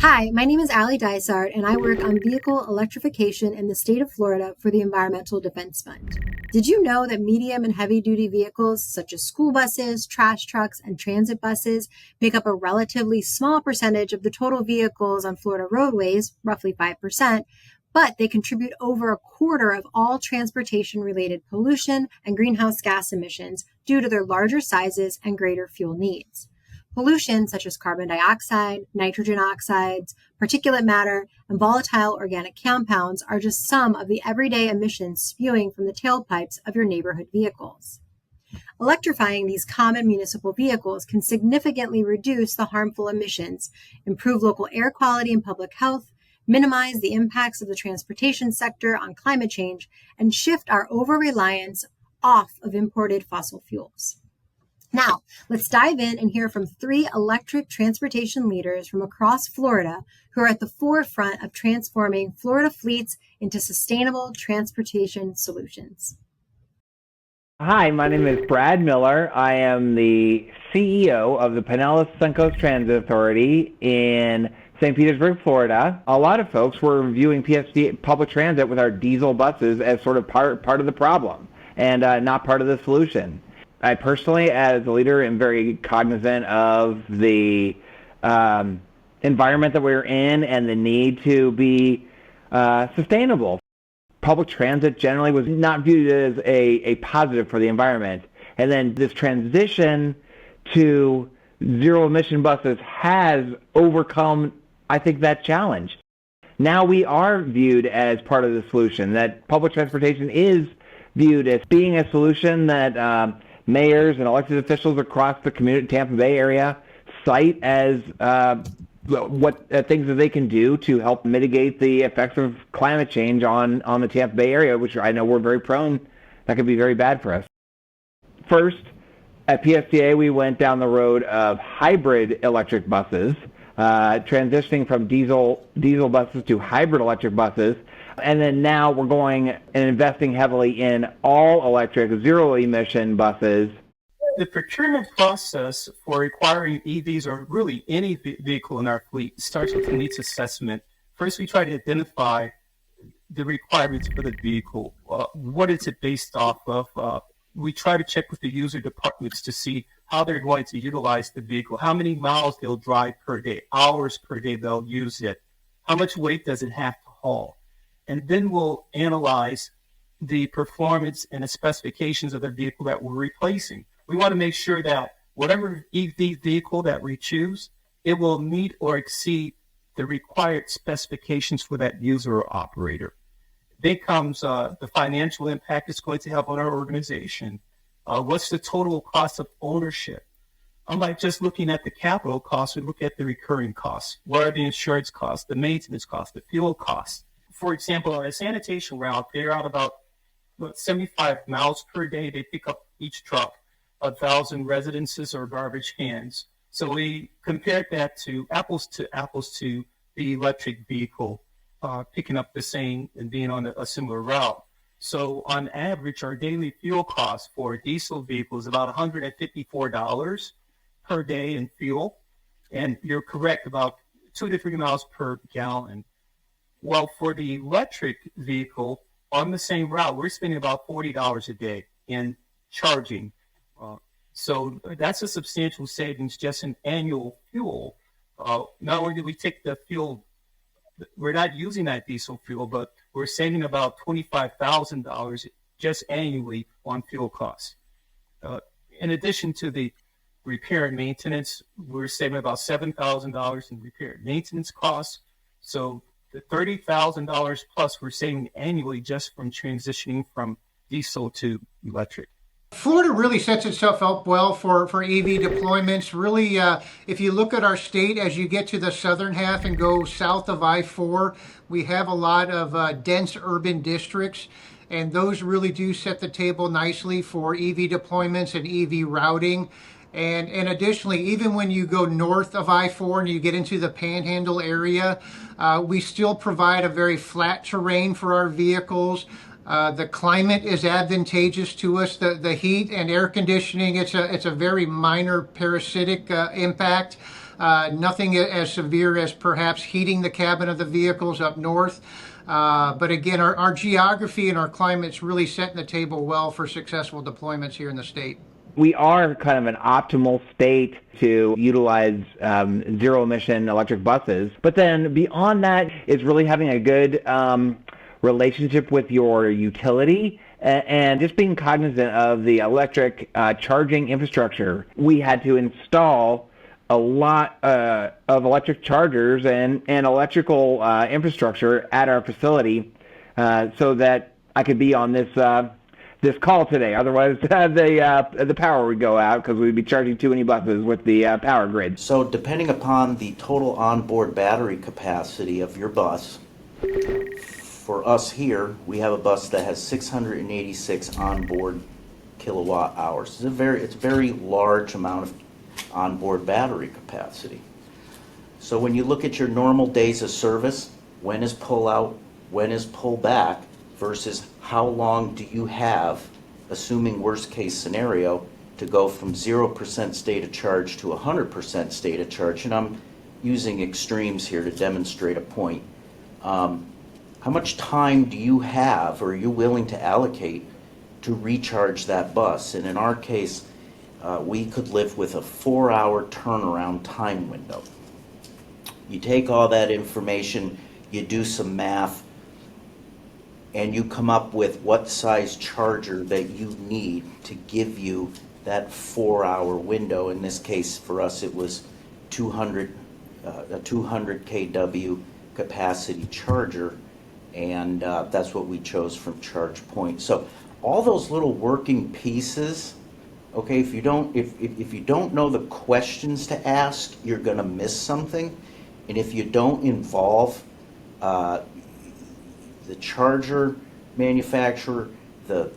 Hi, my name is Allie Dysart, and I work on vehicle electrification in the state of Florida for the Environmental Defense Fund. Did you know that medium and heavy duty vehicles such as school buses, trash trucks, and transit buses make up a relatively small percentage of the total vehicles on Florida roadways, roughly 5%, but they contribute over a quarter of all transportation related pollution and greenhouse gas emissions due to their larger sizes and greater fuel needs? Pollution such as carbon dioxide, nitrogen oxides, particulate matter, and volatile organic compounds are just some of the everyday emissions spewing from the tailpipes of your neighborhood vehicles. Electrifying these common municipal vehicles can significantly reduce the harmful emissions, improve local air quality and public health, minimize the impacts of the transportation sector on climate change, and shift our over-reliance off of imported fossil fuels. Now, let's dive in and hear from 3 electric transportation leaders from across Florida who are at the forefront of transforming Florida fleets into sustainable transportation solutions. Hi, my name is Brad Miller. I am the CEO of the Pinellas Suncoast Transit Authority in St. Petersburg, Florida. A lot of folks were viewing PSD public transit with our diesel buses as sort of part of the problem and not part of the solution. I personally, as a leader, am very cognizant of the environment that we're in and the need to be sustainable. Public transit generally was not viewed as a positive for the environment. And then this transition to zero-emission buses has overcome, I think, that challenge. Now we are viewed as part of the solution, that public transportation is viewed as being a solution that mayors and elected officials across the Tampa Bay area cite as what things that they can do to help mitigate the effects of climate change on the Tampa Bay area, which I know we're very prone. That could be very bad for us. First, at PSTA, we went down the road of hybrid electric buses, transitioning from diesel buses to hybrid electric buses. And then now we're going and investing heavily in all electric, zero-emission buses. The procurement process for acquiring EVs or really any vehicle in our fleet starts with a needs assessment. First, we try to identify the requirements for the vehicle. What is it based off of? We try to check with the user departments to see how they're going to utilize the vehicle, how many miles they'll drive per day, hours per day they'll use it, how much weight does it have to haul. And then we'll analyze the performance and the specifications of the vehicle that we're replacing. We want to make sure that whatever EV vehicle that we choose, it will meet or exceed the required specifications for that user or operator. Then comes the financial impact it's going to have on our organization. What's the total cost of ownership? Unlike just looking at the capital costs, we look at the recurring costs. What are the insurance costs, the maintenance costs, the fuel costs? For example, on a sanitation route, they're out about 75 miles per day. They pick up each truck 1,000 residences or garbage cans. So we compared that to apples to the electric vehicle picking up the same and being on a similar route. So on average, our daily fuel cost for a diesel vehicle is about $154 per day in fuel. And you're correct, about 2 to 3 miles per gallon. Well, for the electric vehicle on the same route, we're spending about $40 a day in charging. So that's a substantial savings just in annual fuel. Not only do we take the fuel, we're not using that diesel fuel, but we're saving about $25,000 just annually on fuel costs. In addition to the repair and maintenance, we're saving about $7,000 in repair and maintenance costs. So the $30,000 plus we're saving annually just from transitioning from diesel to electric. Florida really sets itself up well for EV deployments. Really, if you look at our state, as you get to the southern half and go south of I-4, we have a lot of dense urban districts, and those really do set the table nicely for EV deployments and EV routing. And additionally, even when you go north of I-4 and you get into the Panhandle area, we still provide a very flat terrain for our vehicles. The climate is advantageous to us. The heat and air conditioning, it's a very minor parasitic impact. Nothing as severe as perhaps heating the cabin of the vehicles up north. But again, our geography and our climate's really setting the table well for successful deployments here in the state. We are kind of an optimal state to utilize zero emission electric buses. But then beyond that is really having a good relationship with your utility and just being cognizant of the electric charging infrastructure. We had to install a lot of electric chargers and electrical infrastructure at our facility so that I could be on this call today. Otherwise, the power would go out because we'd be charging too many buses with the power grid. So depending upon the total onboard battery capacity of your bus, for us here, we have a bus that has 686 onboard kilowatt hours. It's a very large amount of onboard battery capacity. So when you look at your normal days of service, when is pull out, when is pull back, versus how long do you have, assuming worst case scenario, to go from 0% state of charge to 100% state of charge. And I'm using extremes here to demonstrate a point. How much time do you have, or are you willing to allocate to recharge that bus? And in our case, we could live with a 4-hour turnaround time window. You take all that information, you do some math, and you come up with what size charger that you need to give you that 4-hour window. In this case, for us, it was a 200 kW capacity charger, and that's what we chose from ChargePoint. So all those little working pieces, okay, if you don't know the questions to ask, you're going to miss something. And if you don't involve the charger manufacturer, the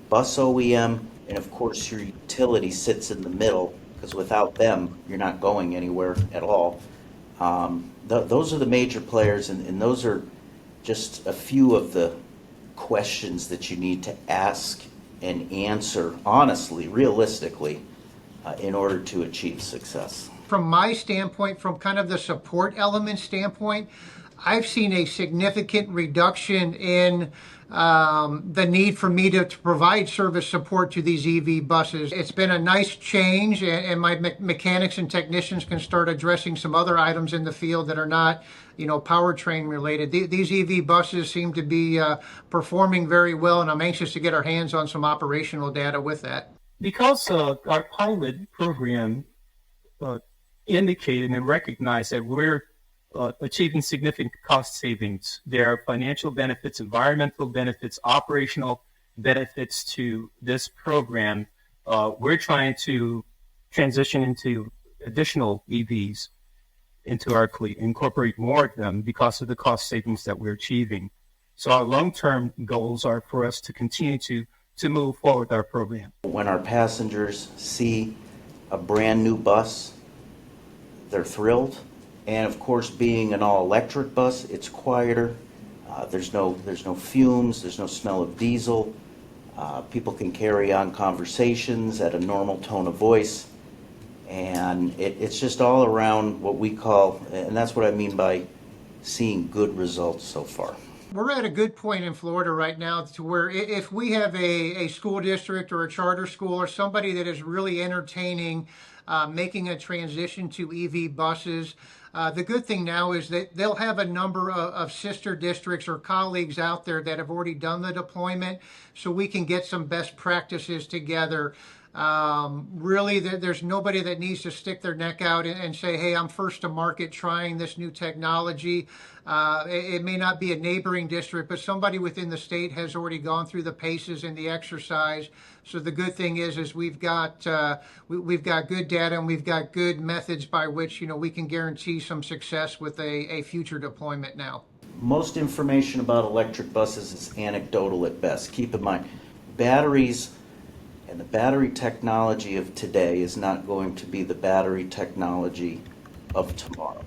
bus OEM, and of course your utility sits in the middle, because without them, you're not going anywhere at all. Those are the major players, and those are just a few of the questions that you need to ask and answer honestly, realistically, in order to achieve success. From my standpoint, from kind of the support element standpoint, I've seen a significant reduction in the need for me to provide service support to these EV buses. It's been a nice change, and my mechanics and technicians can start addressing some other items in the field that are not, powertrain related. These EV buses seem to be performing very well, and I'm anxious to get our hands on some operational data with that. Because our pilot program indicated and recognized that we're achieving significant cost savings. There are financial benefits, environmental benefits, operational benefits to this program. We're trying to transition into additional EVs into our fleet, incorporate more of them because of the cost savings that we're achieving. So our long-term goals are for us to continue to move forward with our program. When our passengers see a brand new bus, they're thrilled. And of course, being an all-electric bus, it's quieter. There's no fumes. There's no smell of diesel. People can carry on conversations at a normal tone of voice, and it's just all around what we call, and that's what I mean by seeing good results so far. We're at a good point in Florida right now to where if we have a school district or a charter school or somebody that is really entertaining making a transition to EV buses, the good thing now is that they'll have a number of sister districts or colleagues out there that have already done the deployment, so we can get some best practices together. Really, there's nobody that needs to stick their neck out and say, hey, I'm first to market trying this new technology. It may not be a neighboring district, but somebody within the state has already gone through the paces and the exercise. So the good thing is we've got good data, and we've got good methods by which we can guarantee some success with a future deployment now. Most information about electric buses is anecdotal at best. Keep in mind, batteries and the battery technology of today is not going to be the battery technology of tomorrow.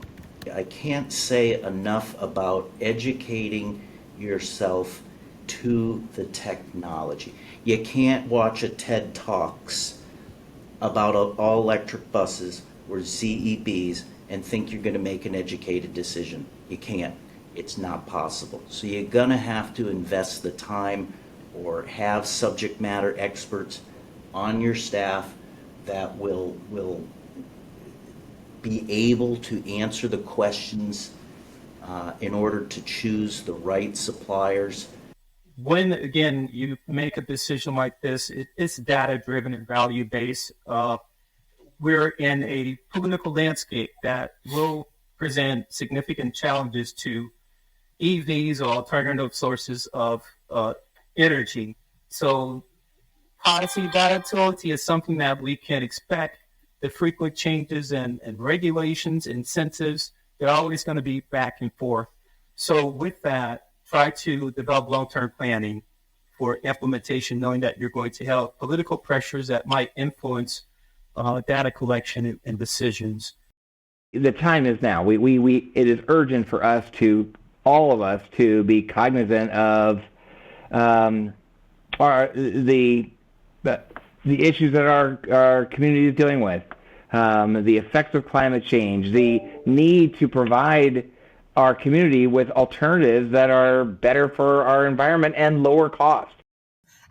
I can't say enough about educating yourself to the technology. You can't watch a TED Talks about all electric buses or ZEBs and think you're going to make an educated decision. You can't. It's not possible. So you're going to have to invest the time or have subject matter experts on your staff that will be able to answer the questions in order to choose the right suppliers. When, again, you make a decision like this, it's data-driven and value-based. We're in a political landscape that will present significant challenges to EVs or alternative sources of energy. So policy volatility is something that we can expect. The frequent changes and regulations, incentives, they're always going to be back and forth. So with that, try to develop long-term planning for implementation, knowing that you're going to have political pressures that might influence data collection and decisions. The time is now. It is urgent for us all of us to be cognizant of the issues that our community is dealing with, the effects of climate change, the need to provide our community with alternatives that are better for our environment and lower cost.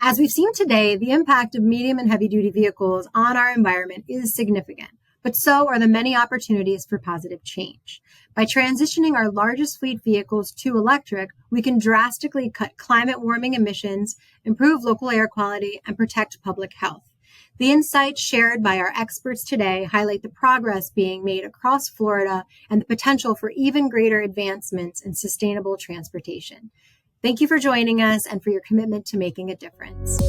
As we've seen today, the impact of medium and heavy-duty vehicles on our environment is significant, but so are the many opportunities for positive change. By transitioning our largest fleet vehicles to electric, we can drastically cut climate warming emissions, improve local air quality, and protect public health. The insights shared by our experts today highlight the progress being made across Florida and the potential for even greater advancements in sustainable transportation. Thank you for joining us and for your commitment to making a difference.